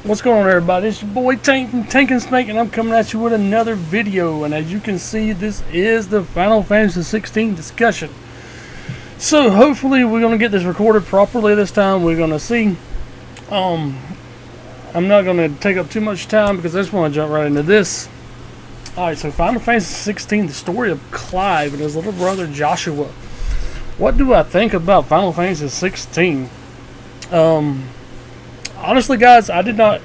What's going on, everybody? It's your boy Tank-N-Spank, and I'm coming at you with another video. And as you can see, this is the Final Fantasy 16 discussion. So hopefully we're going to get this recorded properly this time. We're going to see. I'm not going to take up too much time because I just want to jump right into this. Alright, so Final Fantasy 16, the story of Clive and his little brother Joshua. What do I think about Final Fantasy 16? Honestly, guys, I did not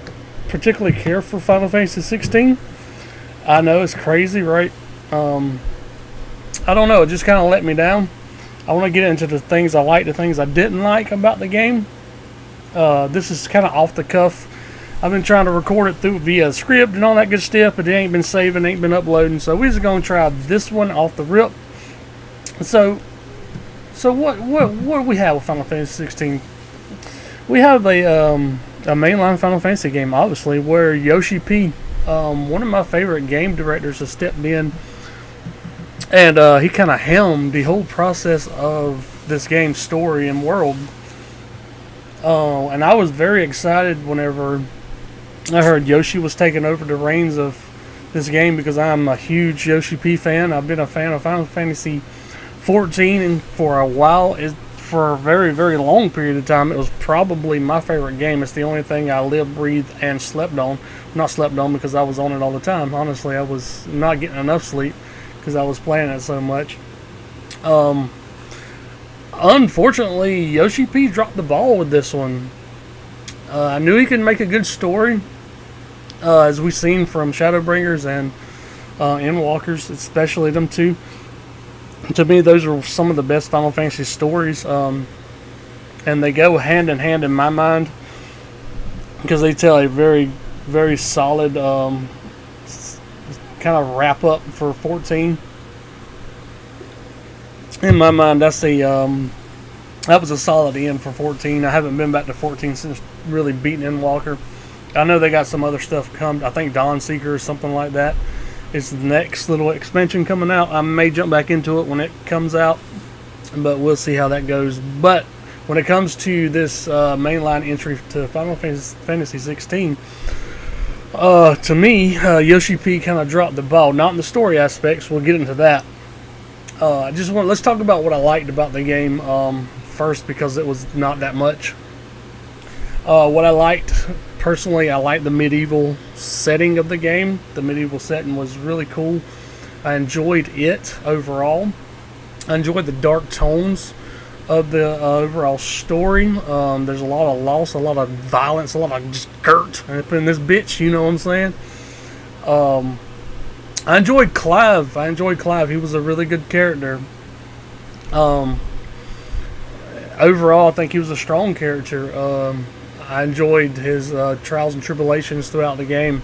particularly care for Final Fantasy 16. I know it's crazy, right? I don't know. It just kind of let me down. I want to get into the things I liked, the things I didn't like about the game. This is kind of off the cuff. I've been trying to record it through via script and all that good stuff, but it ain't been saving, ain't been uploading. So we're just going to try this one off the rip. So what do we have with Final Fantasy 16? We have a mainline Final Fantasy game, obviously, where Yoshi P, one of my favorite game directors, has stepped in, and he kind of helmed the whole process of this game's story and world. And I was very excited whenever I heard Yoshi was taking over the reins of this game, because I'm a huge Yoshi P fan. I've been a fan of Final Fantasy 14 and for a while. For a very, very long period of time, it was probably my favorite game. It's the only thing I lived, breathed, and slept on. Not slept on because I was on it all the time. Honestly, I was not getting enough sleep because I was playing it so much. Unfortunately, Yoshi P dropped the ball with this one. I knew he could make a good story, as we've seen from Shadowbringers and Endwalkers, especially them two. To me, those are some of the best Final Fantasy stories, and they go hand in hand in my mind because they tell a very, very solid kind of wrap up for 14. In my mind, that was a solid end for 14. I haven't been back to 14 since really beating Endwalker. I know they got some other stuff come. I think Dawn Seeker or something like that. It's the next little expansion coming out. I may jump back into it when it comes out, but we'll see how that goes. But when it comes to this mainline entry to Final Fantasy 16, to me, Yoshi P kind of dropped the ball. Not in the story aspects. We'll get into that. Let's talk about what I liked about the game first, because it was not that much. What I liked, personally, I liked the medieval setting of the game. The medieval setting was really cool. I enjoyed it overall. I enjoyed the dark tones of the overall story. There's a lot of loss, a lot of violence, a lot of just dirt up in this bitch, you know what I'm saying? I enjoyed Clive. He was a really good character. Overall, I think he was a strong character. I enjoyed his trials and tribulations throughout the game.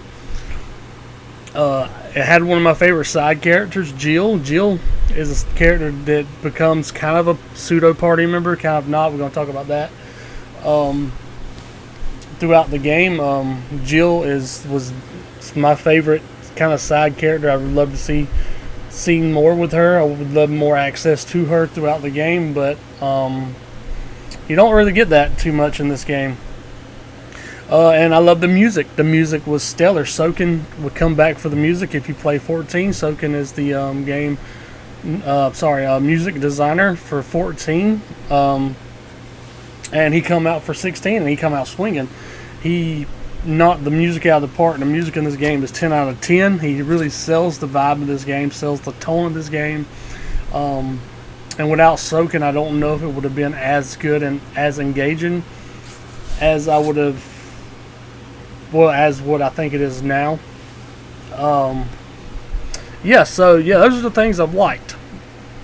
It had one of my favorite side characters, Jill. Jill is a character that becomes kind of a pseudo party member, kind of not. We're going to talk about that. Throughout the game, Jill was my favorite kind of side character. I would love to see more with her. I would love more access to her throughout the game, but you don't really get that too much in this game. And I love the music. The music was stellar. Soken would come back for the music if you play 14. Soken is the music designer for 14. And he come out for 16, and he come out swinging. He knocked the music out of the park. The music in this game is 10 out of 10. He really sells the vibe of this game, sells the tone of this game. And without Soken, I don't know if it would have been as good and as engaging as I would have. Well, as what I think it is now. So those are the things I've liked.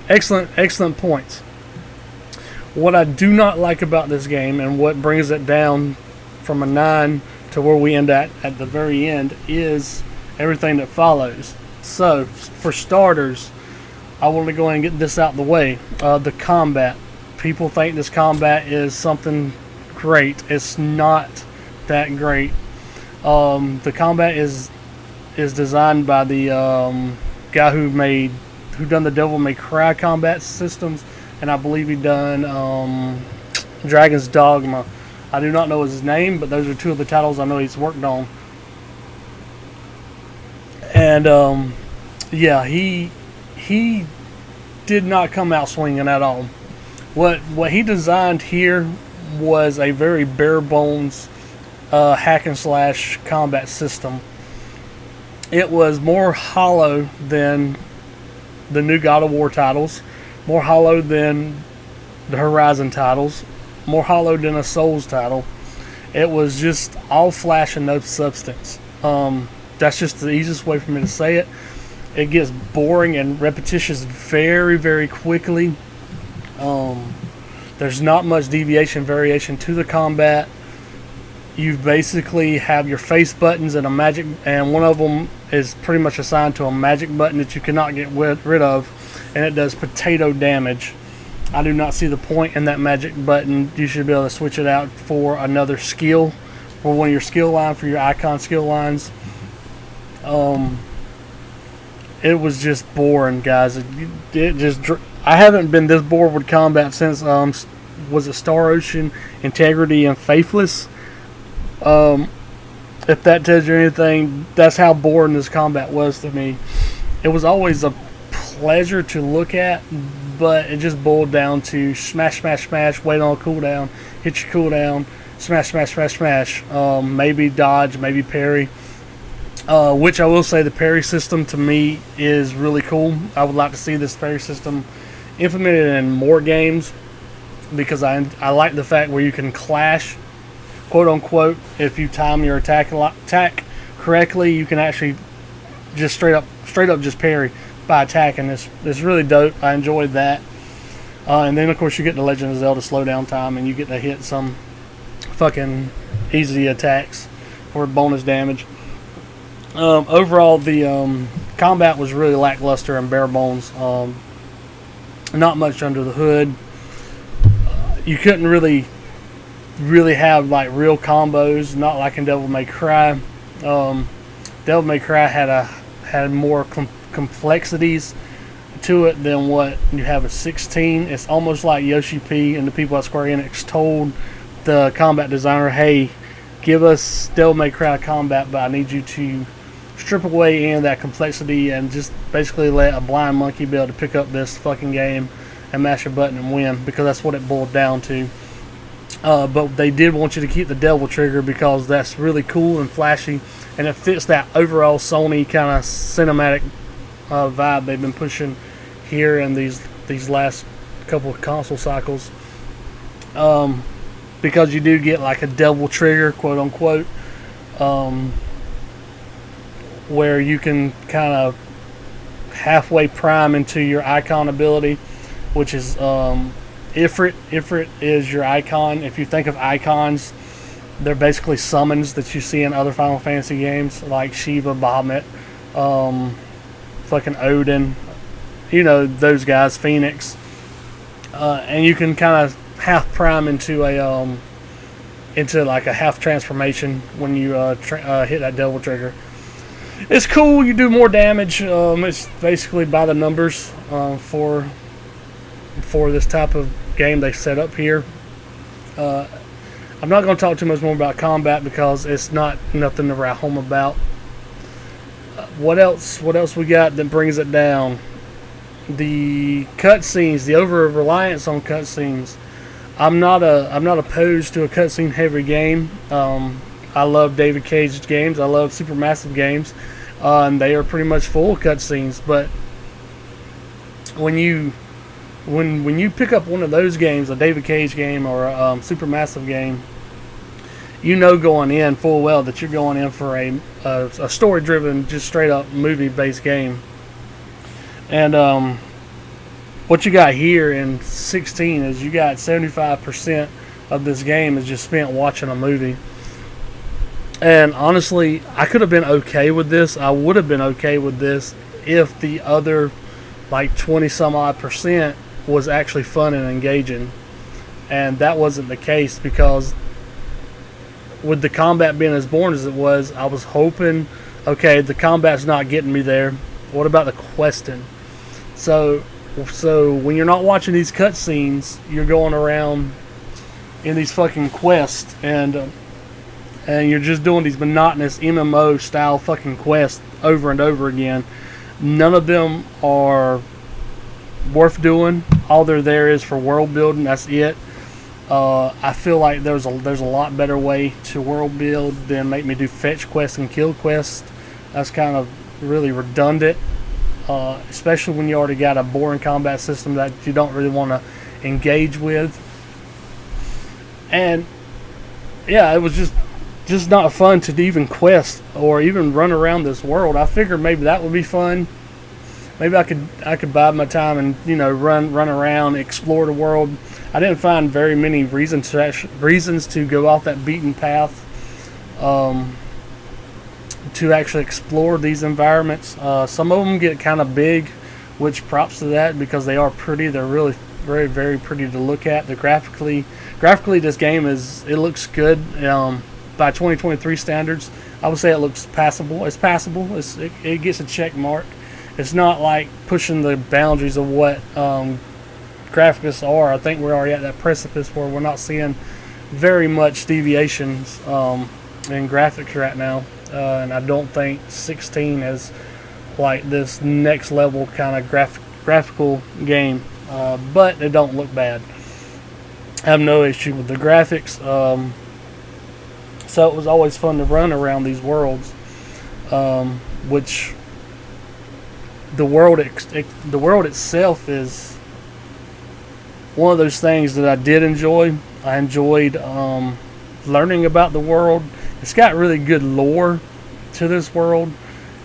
Excellent points. What I do not like about this game, and what brings it down from a 9 to where we end at the very end, is everything that follows. So, for starters, I want to go ahead and get this out of the way. The combat. People think this combat is something great. It's not that great. The combat is designed by the guy who done the Devil May Cry combat systems, and I believe he done Dragon's Dogma. I do not know his name, but those are two of the titles I know he's worked on. And yeah, he did not come out swinging at all. What he designed here was a very bare bones hack and slash combat system. It was more hollow than the new God of War titles, more hollow than the Horizon titles, more hollow than a Souls title. It was just all flash and no substance. That's just the easiest way for me to say it. It gets boring and repetitious very, very quickly. There's not much variation to the combat. You basically have your face buttons and a magic, and one of them is pretty much assigned to a magic button that you cannot get rid of, and it does potato damage. I do not see the point in that magic button. You should be able to switch it out for another skill, for one of your skill lines, for your icon skill lines. It was just boring, guys. I haven't been this bored with combat since was it Star Ocean, Integrity, and Faithless. If that tells you anything, that's how boring this combat was to me. It was always a pleasure to look at, but it just boiled down to smash, smash, smash, wait on a cooldown, hit your cooldown, smash, smash, smash, smash. Maybe dodge, maybe parry. Which I will say, the parry system to me is really cool. I would like to see this parry system implemented in more games, because I like the fact where you can clash, quote unquote. If you time your attack correctly, you can actually just straight up just parry by attacking. It's really dope. I enjoyed that. And then of course you get the Legend of Zelda slowdown time, and you get to hit some fucking easy attacks for bonus damage. Overall, the combat was really lackluster and bare bones. Not much under the hood. You couldn't really have like real combos, not like in Devil May Cry. Devil May Cry had more complexities to it than what you have at 16. It's almost like Yoshi P and the people at Square Enix told the combat designer, "Hey, give us Devil May Cry combat, but I need you to strip away any of that complexity and just basically let a blind monkey be able to pick up this fucking game and mash a button and win," because that's what it boiled down to. But they did want you to keep the devil trigger because that's really cool and flashy, and it fits that overall Sony kind of cinematic vibe they've been pushing here in these last couple of console cycles. Because you do get like a devil trigger, quote unquote, where you can kind of halfway prime into your icon ability, which is Ifrit. Ifrit is your icon. If you think of icons, they're basically summons that you see in other Final Fantasy games, like Shiva, Bahamut, fucking Odin, you know, those guys, Phoenix. And you can kind of half prime into like a half transformation when you hit that devil trigger. It's cool. You do more damage. It's basically by the numbers for this type of game they set up here. I'm not going to talk too much more about combat because it's nothing to write home about. What else we got that brings it down? The cutscenes, the over reliance on cutscenes. I'm not opposed to a cutscene heavy game. I love David Cage games. I love Supermassive games. And they are pretty much full of cutscenes. But when you pick up one of those games, a David Cage game or a Supermassive game, you know going in full well that you're going in for a story-driven, just straight-up movie-based game. And what you got here in 16 is you got 75% of this game is just spent watching a movie. And honestly, I could have been okay with this. I would have been okay with this if the other like 20-some-odd% was actually fun and engaging. And that wasn't the case, because with the combat being as boring as it was, I was hoping, okay, the combat's not getting me there. What about the questing? So when you're not watching these cutscenes, you're going around in these fucking quests, and you're just doing these monotonous MMO style fucking quests over and over again. None of them are worth doing. All there is for world building. That's it. I feel like there's a lot better way to world build than make me do fetch quests and kill quests. That's kind of really redundant, especially when you already got a boring combat system that you don't really want to engage with. And yeah, it was just not fun to even quest or even run around this world. I figured maybe that would be fun. Maybe I could bide my time and run around, explore the world. I didn't find very many reasons to go off that beaten path to actually explore these environments. Some of them get kind of big, which props to that because they are pretty. They're really very, very pretty to look at. Graphically, this game it looks good. By 2023 standards, I would say it looks passable. It's passable. It gets a check mark. It's not like pushing the boundaries of what graphics are. I think we're already at that precipice where we're not seeing very much deviations in graphics right now, and I don't think 16 is like this next level kind of graphical game, but it don't look bad. I have no issue with the graphics, so it was always fun to run around these worlds, which the world itself is one of those things that I did enjoy. I enjoyed learning about the world. It's got really good lore to this world.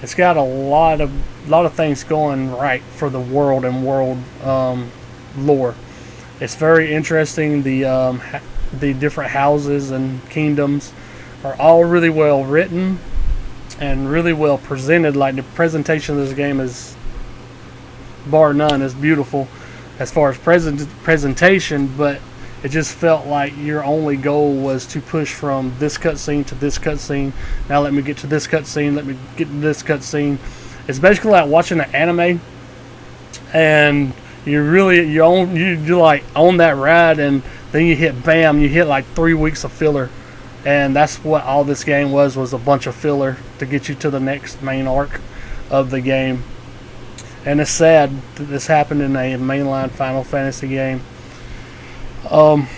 It's got a lot of things going right for the world and world lore. It's very interesting. The different houses and kingdoms are all really well written and really well presented. Like the presentation of this game is, bar none, is beautiful as far as presentation, but it just felt like your only goal was to push from this cutscene to this cutscene. Now let me get to this cutscene. Let me get to this cutscene. It's basically like watching an anime, and you're like on that ride, and then you hit like 3 weeks of filler, and that's what all this game was a bunch of filler to get you to the next main arc of the game. And it's sad that this happened in a mainline Final Fantasy game. I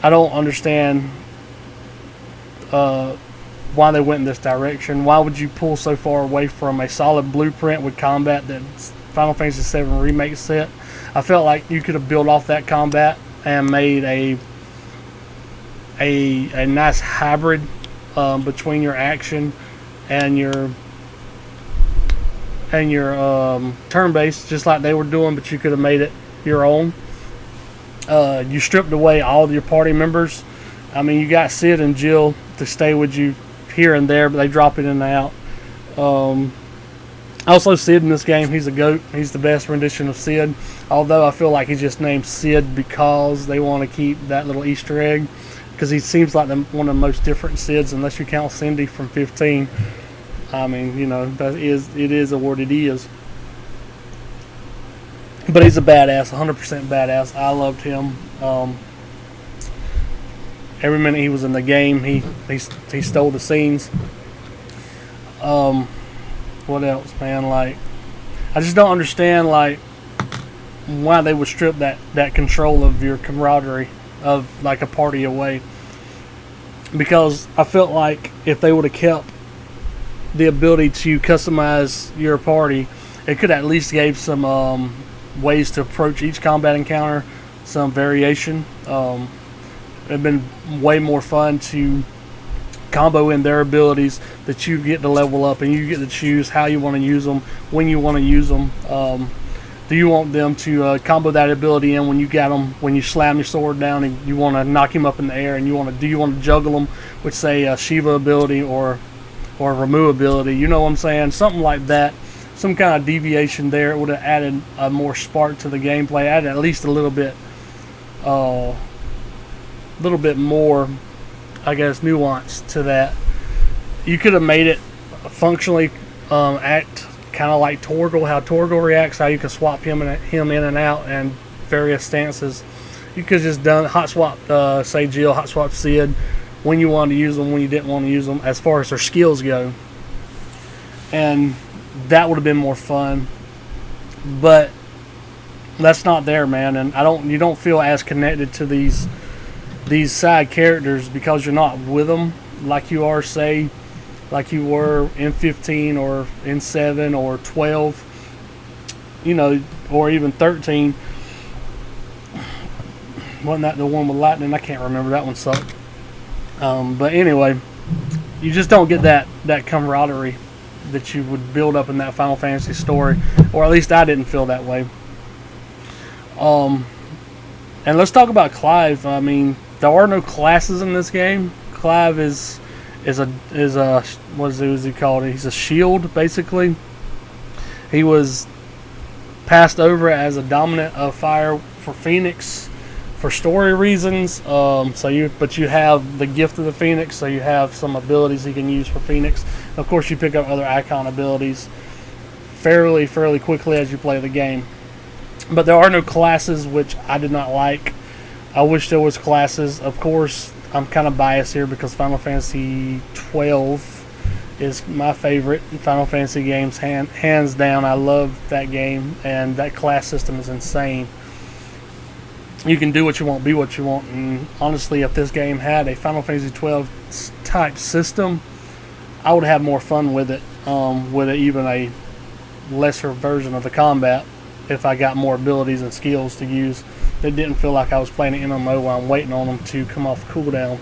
don't understand why they went in this direction. Why would you pull so far away from a solid blueprint with combat that Final Fantasy VII Remake set? I felt like you could have built off that combat and made a nice hybrid between your action and your turn-based, just like they were doing, but you could have made it your own. You stripped away all of your party members. I mean, you got Sid and Jill to stay with you here and there, but they drop it in and out. Also, Sid in this game, he's a goat. He's the best rendition of Sid, although I feel like he's just named Sid because they want to keep that little Easter egg, because he seems like one of the most different Sids, unless you count Cindy from 15. I mean, it is what it is. But he's a badass, 100% badass. I loved him. Every minute he was in the game, he stole the scenes. What else, man? Like, I just don't understand why they would strip that control of your camaraderie of like a party away. Because I felt like if they would have kept the ability to customize your party, it could at least gave some ways to approach each combat encounter, some variation. It'd been way more fun to combo in their abilities that you get to level up, and you get to choose how you want to use them, when you want to use them. Do you want them to combo that ability in when you got them, when you slam your sword down and you want to knock him up in the air, and do you want to juggle them with, say, a Shiva ability or a Ramu ability? You know what I'm saying? Something like that. Some kind of deviation there. It would have added a more spark to the gameplay. Added at least a little bit more, I guess, nuance to that. You could have made it functionally act kind of like Torgal, how Torgal reacts, how you can swap him in and out, and various stances. You could just done hot swap, say Jill, hot swap Sid, when you wanted to use them, when you didn't want to use them, as far as their skills go, and that would have been more fun. But that's not there, man, and you don't feel as connected to these side characters because you're not with them like you are, say, like you were in 15 or in 7 or 12, or even 13. Wasn't that the one with lightning? I can't remember. That one sucked. But anyway, you just don't get that camaraderie that you would build up in that Final Fantasy story, or at least I didn't feel that way. And let's talk about Clive. I mean, there are no classes in this game. Clive is a what is he called? He's a shield, basically. He was passed over as a dominant of fire for Phoenix for story reasons. But you have the gift of the Phoenix, so you have some abilities you can use for Phoenix. Of course, you pick up other icon abilities fairly quickly as you play the game. But there are no classes, which I did not like. I wish there was classes. Of course, I'm kind of biased here because Final Fantasy 12 is my favorite Final Fantasy games, hands down. I love that game, and that class system is insane. You can do what you want, be what you want, and honestly, if this game had a Final Fantasy 12 type system, I would have more fun with it, even a lesser version of the combat, if I got more abilities and skills to use. It didn't feel like I was playing an MMO while I'm waiting on them to come off cooldown.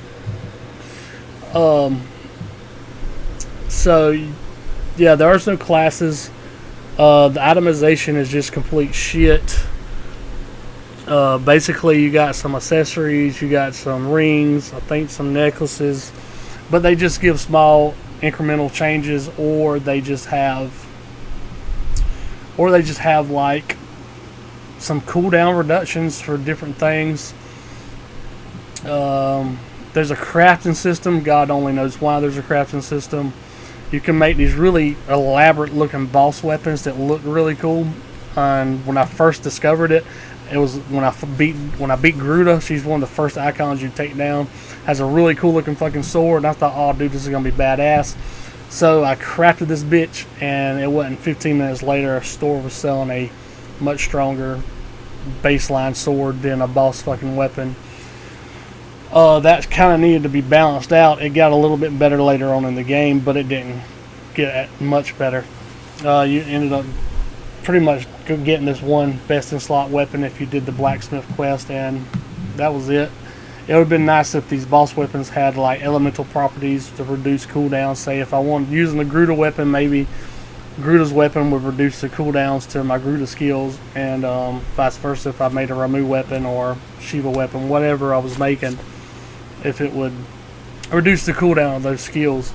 So, yeah, there are no classes. The itemization is just complete shit. Basically, you got some accessories, you got some rings, I think some necklaces, but they just give small incremental changes, or they just have like some cooldown reductions for different things. There's a crafting system. God only knows why there's a crafting system. You can make these really elaborate looking boss weapons that look really cool. And when I first discovered it, it was when I beat Gruda. She's one of the first icons you take down. Has a really cool looking fucking sword, and I thought, oh dude, this is gonna be badass. So I crafted this bitch, and it wasn't 15 minutes later, a store was selling a much stronger baseline sword than a boss fucking weapon. That kind of needed to be balanced out. It got a little bit better later on in the game, but it didn't get much better. You ended up pretty much getting this one best in slot weapon if you did the blacksmith quest, and that was it. It would have been nice if these boss weapons had like elemental properties to reduce cooldown. Say if I wanted using the Gruda weapon, maybe Gruda's weapon would reduce the cooldowns to my Gruda skills, and vice versa if I made a Ramu weapon or Shiva weapon, whatever I was making, if it would reduce the cooldown of those skills.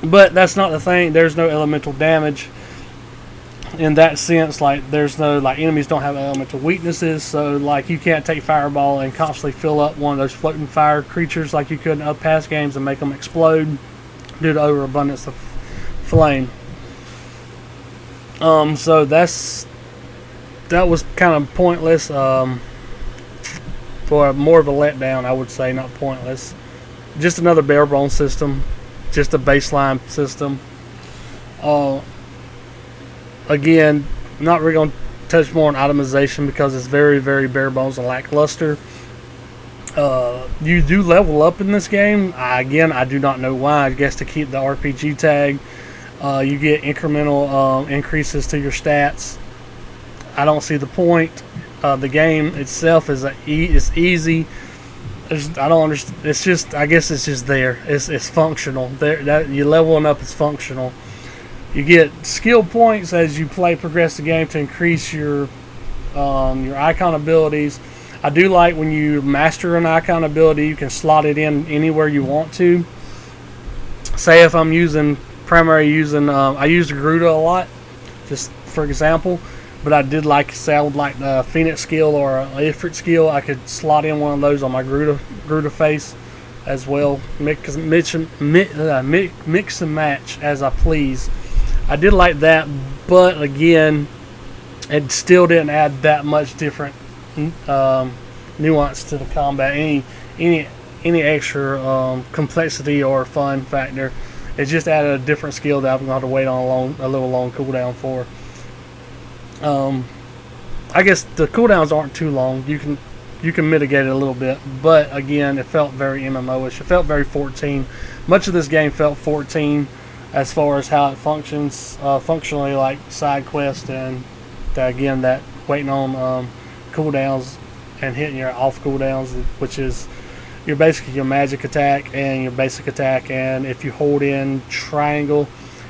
But that's not the thing. There's no elemental damage in that sense. Like there's no, like, enemies don't have elemental weaknesses, so like you can't take fireball and constantly fill up one of those floating fire creatures like you could in other past games and make them explode due to overabundance of flame. So that was kind of pointless, for more of a letdown, I would say, not pointless. Just another bare bones system, just a baseline system. Again, not really going to touch more on itemization because it's very, very bare bones and lackluster. You do level up in this game. Again, I do not know why. I guess to keep the RPG tag. You get incremental increases to your stats. I don't see the point. The game itself is easy. I don't understand. It's just, I guess it's just there. It's functional. You leveling up is functional. You get skill points as you progress the game to increase your icon abilities. I do like when you master an icon ability, you can slot it in anywhere you want to. Say if I'm I use Garuda a lot, just for example. But I did like, say I would like the Phoenix skill or a Ifrit skill, I could slot in one of those on my Gruda face as well. Mix and match as I please. I did like that, but again, it still didn't add that much different nuance to the combat, any extra complexity or fun factor. It just added a different skill that I'm going to have to wait on a little long cooldown for. I guess the cooldowns aren't too long. You can mitigate it a little bit, but again, it felt very MMO-ish. It felt very 14. Much of this game felt 14 as far as how it functions, functionally, like side quest and again that waiting on cooldowns and hitting your off cooldowns, which is basically your magic attack and your basic attack. And if you hold in triangle,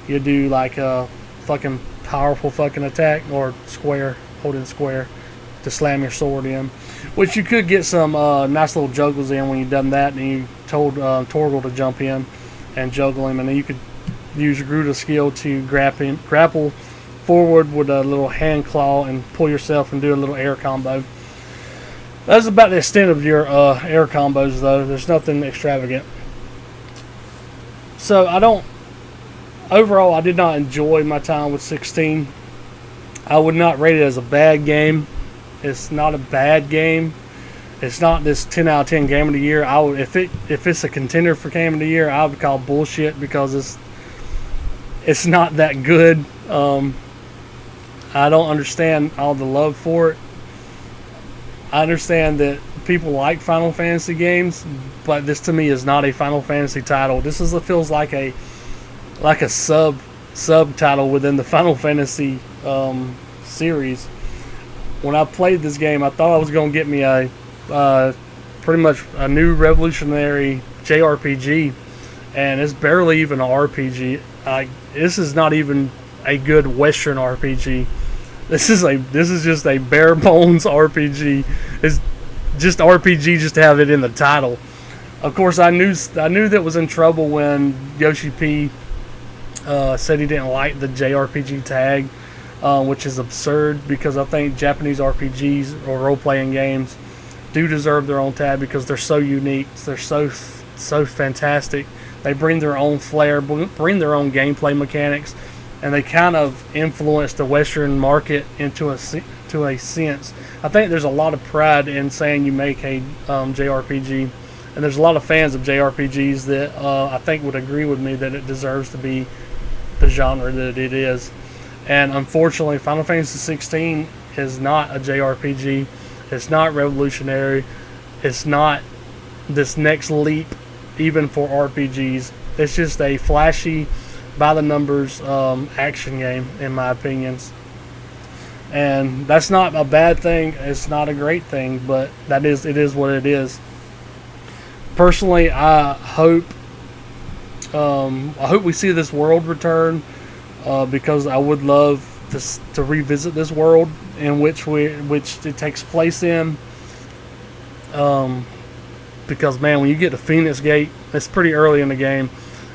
you do like a fucking powerful fucking attack, or square, hold in square to slam your sword in, which you could get some nice little juggles in when you've done that, and you told Torgal to jump in and juggle him, and then you could use Gruda's skill to grapple forward with a little hand claw and pull yourself and do a little air combo. That's about the extent of your air combos, though. There's nothing extravagant. So overall, I did not enjoy my time with 16. I would not rate it as a bad game. It's not a bad game. It's not this 10 out of 10 game of the year. If it's a contender for game of the year, I would call bullshit, because it's not that good. I don't understand all the love for it. I understand that people like Final Fantasy games, but this to me is not a Final Fantasy title. This feels like a subtitle within the Final Fantasy series. When I played this game, I thought I was going to get me a pretty much a new revolutionary JRPG, and it's barely even an RPG. This is not even a good Western RPG. This is just a bare bones RPG. It's just RPG just to have it in the title. Of course, I knew that was in trouble when Yoshi P said he didn't like the JRPG tag, which is absurd, because I think Japanese RPGs or role-playing games do deserve their own tag, because they're so unique. They're so fantastic. They bring their own flair, bring their own gameplay mechanics, and they kind of influence the Western market into a sense. I think there's a lot of pride in saying you make a JRPG, and there's a lot of fans of JRPGs that I think would agree with me that it deserves to be the genre that it is. And unfortunately, Final Fantasy 16 is not a JRPG. It's not revolutionary. It's not this next leap even for RPGs. It's just a flashy, by the numbers action game, in my opinions. And that's not a bad thing. It's not a great thing, but it is what it is. Personally, I hope we see this world return, because I would love to revisit this world in which it takes place in. Because man, when you get to Phoenix Gate, it's pretty early in the game,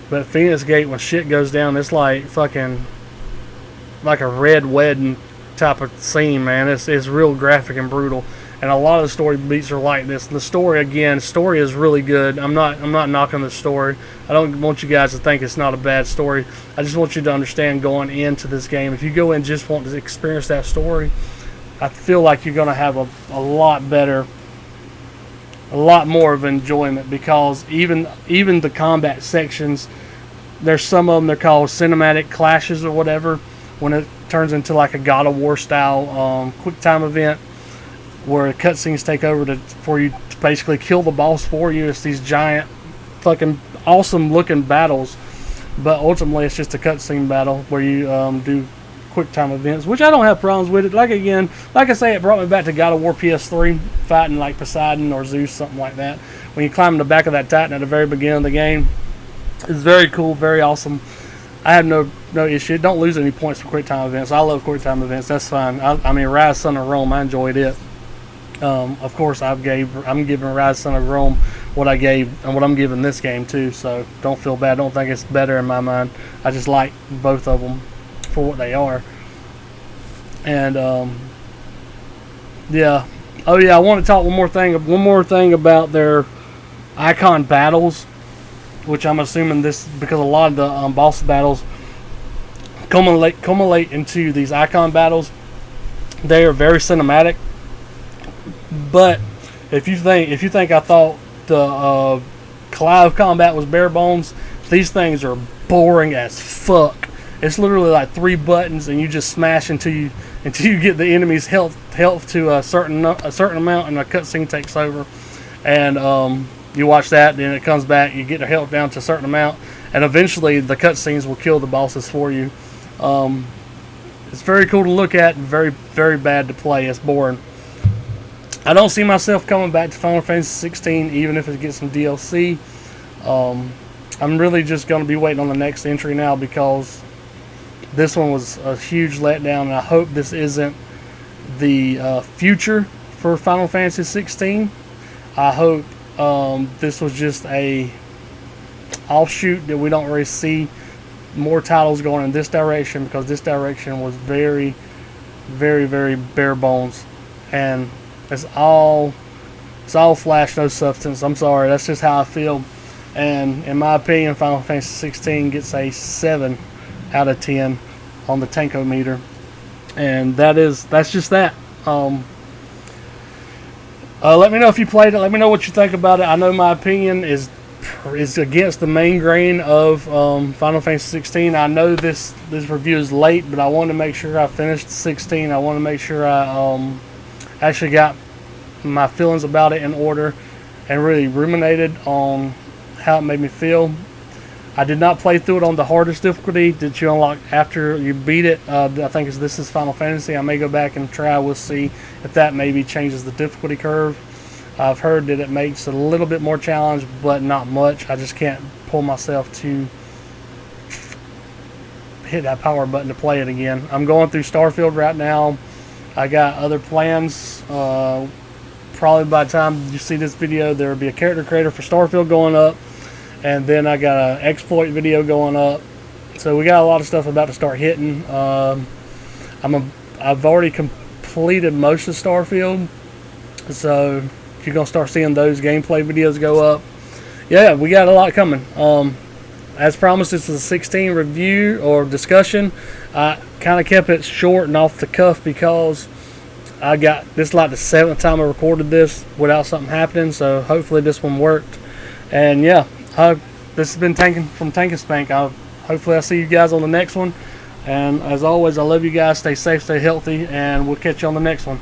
but Phoenix Gate, when shit goes down, it's like fucking like a red wedding type of scene, man. It's real graphic and brutal, and a lot of the story beats are like this. And the story is really good. I'm not knocking the story. I don't want you guys to think it's not a bad story. I just want you to understand going into this game, if you go in just want to experience that story, I feel like you're going to have a lot more of enjoyment, because even the combat sections, there's some of them, they're called cinematic clashes or whatever, when it turns into like a God of War style quick time event where cutscenes take over for you to basically kill the boss for you. It's these giant fucking awesome looking battles, but ultimately it's just a cutscene battle where you do quick time events, which I don't have problems with it. Like I say, it brought me back to God of War PS3, fighting like Poseidon or Zeus, something like that. When you climb the back of that Titan at the very beginning of the game, it's very cool, very awesome. I have no issue. Don't lose any points for quick time events. I love quick time events. That's fine. I mean, Rise Son of Rome, I enjoyed it. Of course, I'm giving Rise Son of Rome what I gave and what I'm giving this game too. So don't feel bad. Don't think it's better in my mind. I just like both of them for what they are. And yeah. Oh yeah, I want to talk one more thing about their icon battles, which I'm assuming this, because a lot of the boss battles culminate into these icon battles. They are very cinematic. But if you think I thought the Clive combat was bare bones, these things are boring as fuck. It's literally like 3 buttons, and you just smash until you get the enemy's health to a certain amount, and a cutscene takes over, and you watch that, then it comes back, you get their health down to a certain amount, and eventually the cutscenes will kill the bosses for you. It's very cool to look at, and very, very bad to play. It's boring. I don't see myself coming back to Final Fantasy 16, even if it gets some DLC. I'm really just going to be waiting on the next entry now, because this one was a huge letdown, and I hope this isn't the future for Final Fantasy 16. I hope this was just a offshoot, that we don't really see more titles going in this direction, because this direction was very, very, very bare bones, and it's all flash, no substance. I'm sorry, that's just how I feel. And in my opinion, Final Fantasy 16 gets a 7 out of 10 on the Tank-O-meter, and that's just that. Let me know if you played it. Let me know what you think about it. I know my opinion is against the main grain of Final Fantasy 16. I know this review is late, but I wanted to make sure I finished 16. I want to make sure I actually got my feelings about it in order, and really ruminated on how it made me feel. I did not play through it on the hardest difficulty that you unlock after you beat it. I think this is Final Fantasy. I may go back and try. We'll see if that maybe changes the difficulty curve. I've heard that it makes it a little bit more challenge, but not much. I just can't pull myself to hit that power button to play it again. I'm going through Starfield right now. I got other plans. Probably by the time you see this video, there will be a character creator for Starfield going up, and then I got an exploit video going up. So we got a lot of stuff about to start hitting. I've already completed most of Starfield, so you're gonna start seeing those gameplay videos go up. Yeah, we got a lot coming. As promised, this is a 16 review or discussion. I kind of kept it short and off the cuff, because I got this like the 7th time I recorded this without something happening, so hopefully this one worked. And yeah, this has been from Tank-N-Spank. Hopefully I'll see you guys on the next one. And as always, I love you guys. Stay safe, stay healthy, and we'll catch you on the next one.